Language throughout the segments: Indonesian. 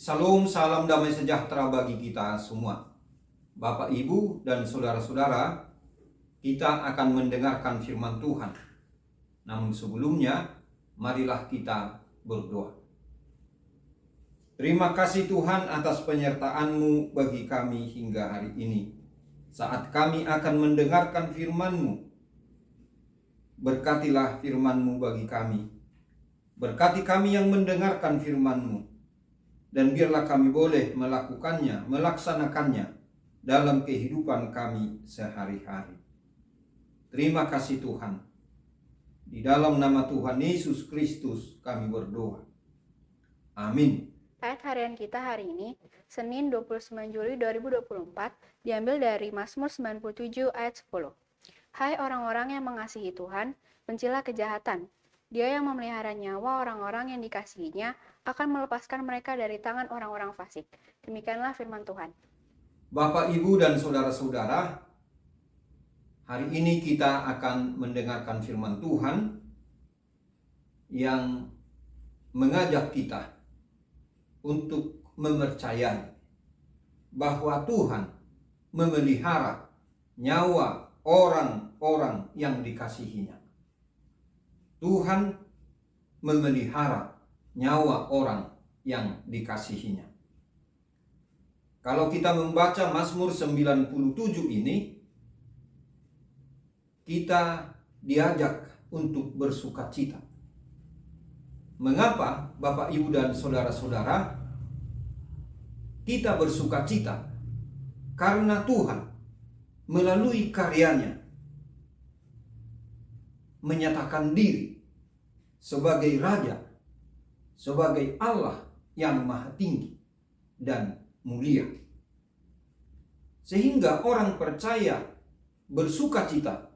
Salam, salam damai sejahtera bagi kita semua. Bapak, Ibu, dan saudara-saudara, kita akan mendengarkan firman Tuhan. Namun sebelumnya, marilah kita berdoa. Terima kasih Tuhan atas penyertaan-Mu bagi kami hingga hari ini. Saat kami akan mendengarkan firman-Mu, berkatilah firman-Mu bagi kami. Berkati kami yang mendengarkan firman-Mu. Dan biarlah kami boleh melakukannya, melaksanakannya dalam kehidupan kami sehari-hari. Terima kasih Tuhan. Di dalam nama Tuhan Yesus Kristus kami berdoa. Amin. Ayat harian kita hari ini, Senin 29 Juli 2024, diambil dari Mazmur 97 ayat 10. Hai orang-orang yang mengasihi Tuhan, bencilah kejahatan. Dia yang memelihara nyawa orang-orang yang dikasihinya akan melepaskan mereka dari tangan orang-orang fasik. Demikianlah firman Tuhan. Bapak, Ibu, dan saudara-saudara, hari ini kita akan mendengarkan firman Tuhan yang mengajak kita untuk mempercayai bahwa Tuhan memelihara nyawa orang-orang yang dikasihinya. Tuhan memelihara nyawa orang yang dikasihinya. Kalau kita membaca Mazmur 97 ini, kita diajak untuk bersukacita. Mengapa Bapak, Ibu, dan saudara-saudara kita bersukacita? Karena Tuhan melalui karyanya menyatakan diri sebagai Raja, sebagai Allah yang maha tinggi dan mulia. Sehingga orang percaya bersukacita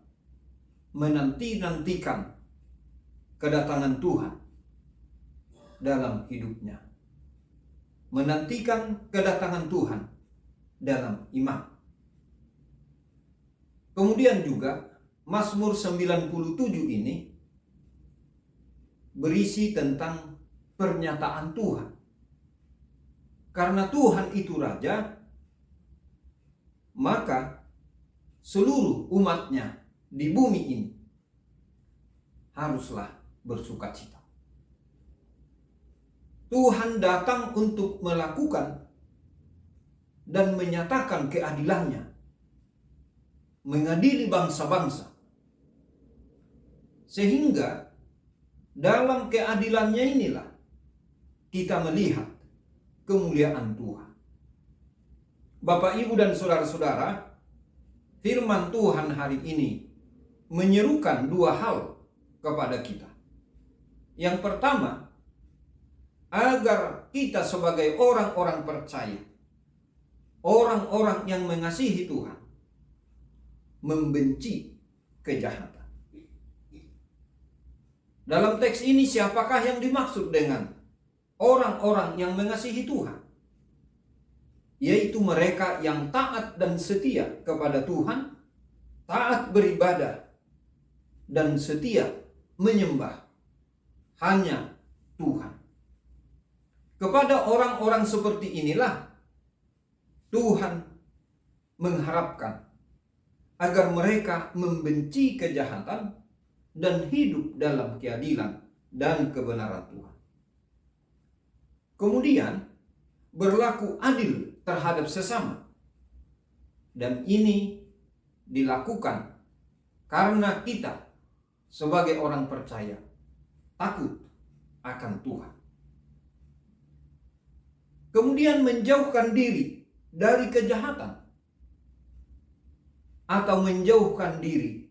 menanti-nantikan kedatangan Tuhan dalam hidupnya. Menantikan kedatangan Tuhan dalam iman. Kemudian juga Mazmur 97 ini berisi tentang pernyataan Tuhan. Karena Tuhan itu Raja, maka seluruh umatnya di bumi ini haruslah bersukacita. Tuhan datang untuk melakukan dan menyatakan keadilannya, mengadili bangsa-bangsa. Sehingga dalam keadilannya inilah kita melihat kemuliaan Tuhan. Bapak, Ibu, dan saudara-saudara, firman Tuhan hari ini menyerukan dua hal kepada kita. Yang pertama, agar kita sebagai orang-orang percaya, orang-orang yang mengasihi Tuhan, membenci kejahatan. Dalam teks ini siapakah yang dimaksud dengan orang-orang yang mengasihi Tuhan? Yaitu mereka yang taat dan setia kepada Tuhan, taat beribadah, dan setia menyembah hanya Tuhan. Kepada orang-orang seperti inilah Tuhan mengharapkan agar mereka membenci kejahatan dan hidup dalam keadilan dan kebenaran Tuhan. Kemudian berlaku adil terhadap sesama. Dan ini dilakukan karena kita sebagai orang percaya takut akan Tuhan. Kemudian menjauhkan diri dari kejahatan atau menjauhkan diri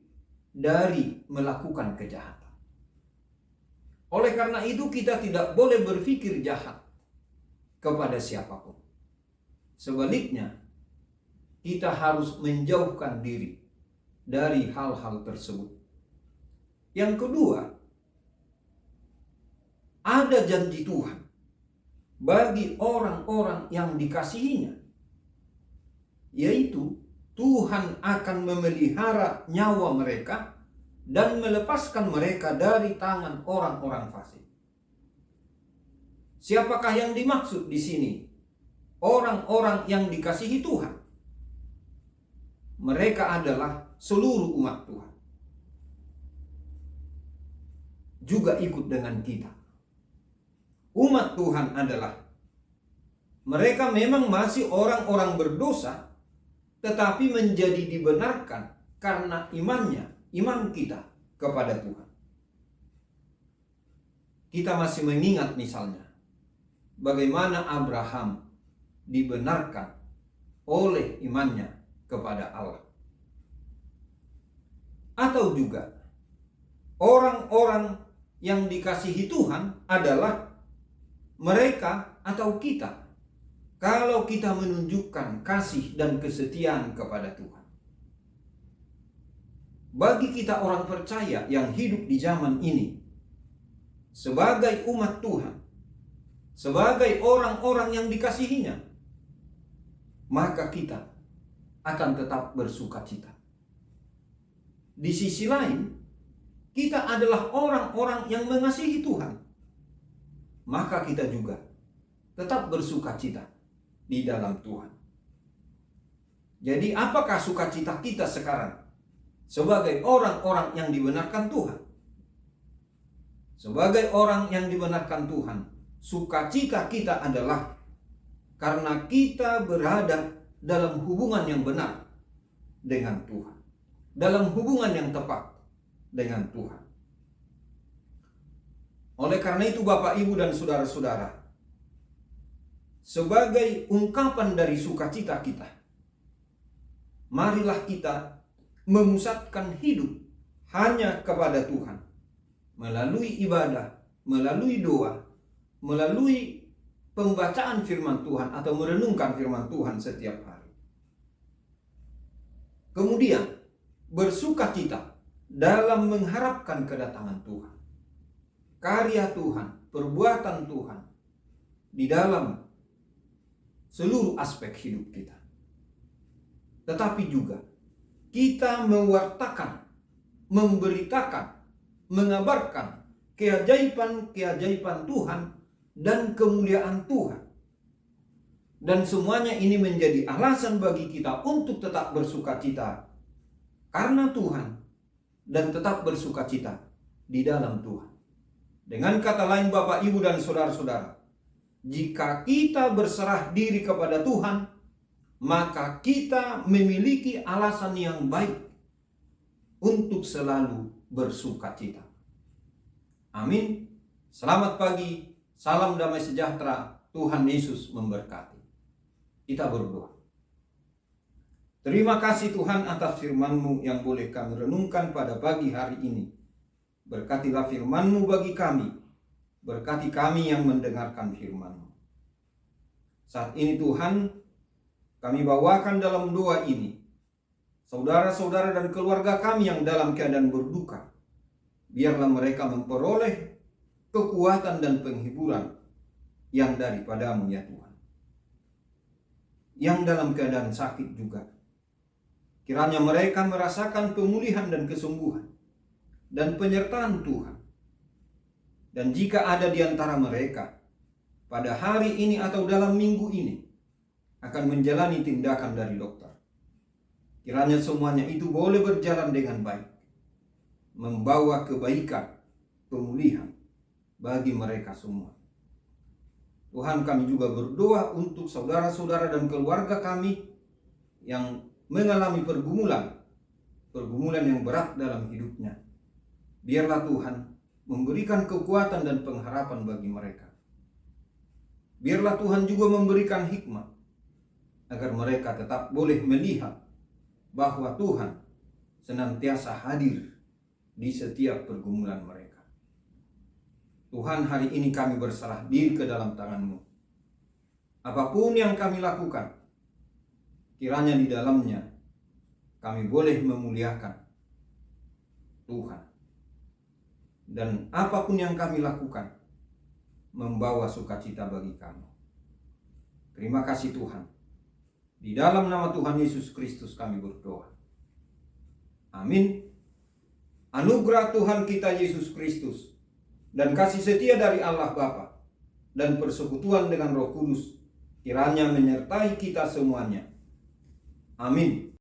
dari melakukan kejahatan. Oleh karena itu kita tidak boleh berpikir jahat kepada siapapun. Sebaliknya, kita harus menjauhkan diri dari hal-hal tersebut. Yang kedua, ada janji Tuhan bagi orang-orang yang dikasihinya, yaitu Tuhan akan memelihara nyawa mereka dan melepaskan mereka dari tangan orang-orang fasik. Siapakah yang dimaksud di sini? Orang-orang yang dikasihi Tuhan. Mereka adalah seluruh umat Tuhan. Juga ikut dengan kita. Umat Tuhan adalah mereka memang masih orang-orang berdosa, tetapi menjadi dibenarkan karena imannya, iman kita kepada Tuhan. Kita masih mengingat misalnya bagaimana Abraham dibenarkan oleh imannya kepada Allah. Atau juga orang-orang yang dikasihi Tuhan adalah mereka atau kita, kalau kita menunjukkan kasih dan kesetiaan kepada Tuhan. Bagi kita orang percaya yang hidup di zaman ini, sebagai umat Tuhan, sebagai orang-orang yang dikasihinya, maka kita akan tetap bersuka cita. Di sisi lain, kita adalah orang-orang yang mengasihi Tuhan, maka kita juga tetap bersuka cita di dalam Tuhan. Jadi apakah sukacita kita sekarang sebagai orang-orang yang dibenarkan Tuhan? Sebagai orang yang dibenarkan Tuhan, sukacita kita adalah karena kita berada dalam hubungan yang benar dengan Tuhan, dalam hubungan yang tepat dengan Tuhan. Oleh karena itu Bapak, Ibu, dan saudara-saudara, sebagai ungkapan dari sukacita kita, marilah kita memusatkan hidup hanya kepada Tuhan melalui ibadah, melalui doa, melalui pembacaan firman Tuhan atau merenungkan firman Tuhan setiap hari. Kemudian bersukacita dalam mengharapkan kedatangan Tuhan, karya Tuhan, perbuatan Tuhan di dalam seluruh aspek hidup kita. Tetapi juga kita mewartakan, memberitakan, mengabarkan keajaiban-keajaiban Tuhan dan kemuliaan Tuhan. Dan semuanya ini menjadi alasan bagi kita untuk tetap bersukacita karena Tuhan dan tetap bersukacita di dalam Tuhan. Dengan kata lain Bapak, Ibu, dan saudara-saudara, jika kita berserah diri kepada Tuhan, maka kita memiliki alasan yang baik untuk selalu bersukacita. Amin. Selamat pagi, salam damai sejahtera, Tuhan Yesus memberkati. Kita berdoa. Terima kasih Tuhan atas firman-Mu yang boleh kami renungkan pada pagi hari ini. Berkatilah firman-Mu bagi kami. Berkati kami yang mendengarkan firman-Mu. Saat ini Tuhan, kami bawakan dalam doa ini saudara-saudara dan keluarga kami yang dalam keadaan berduka. Biarlah mereka memperoleh kekuatan dan penghiburan yang daripada-Mu ya Tuhan. Yang dalam keadaan sakit juga, kiranya mereka merasakan pemulihan dan kesembuhan dan penyertaan Tuhan. Dan jika ada di antara mereka pada hari ini atau dalam minggu ini akan menjalani tindakan dari dokter, kiranya semuanya itu boleh berjalan dengan baik, membawa kebaikan, pemulihan bagi mereka semua. Tuhan, kami juga berdoa untuk saudara-saudara dan keluarga kami yang mengalami pergumulan yang berat dalam hidupnya. Biarlah Tuhan memberikan kekuatan dan pengharapan bagi mereka. Biarlah Tuhan juga memberikan hikmat agar mereka tetap boleh melihat bahwa Tuhan senantiasa hadir di setiap pergumulan mereka. Tuhan, hari ini kami berserah diri ke dalam tangan-Mu. Apapun yang kami lakukan, kiranya di dalamnya kami boleh memuliakan Tuhan. Dan apapun yang kami lakukan, membawa sukacita bagi kami. Terima kasih Tuhan. Di dalam nama Tuhan Yesus Kristus kami berdoa. Amin. Anugerah Tuhan kita Yesus Kristus dan kasih setia dari Allah Bapa dan persekutuan dengan Roh Kudus kiranya menyertai kita semuanya. Amin.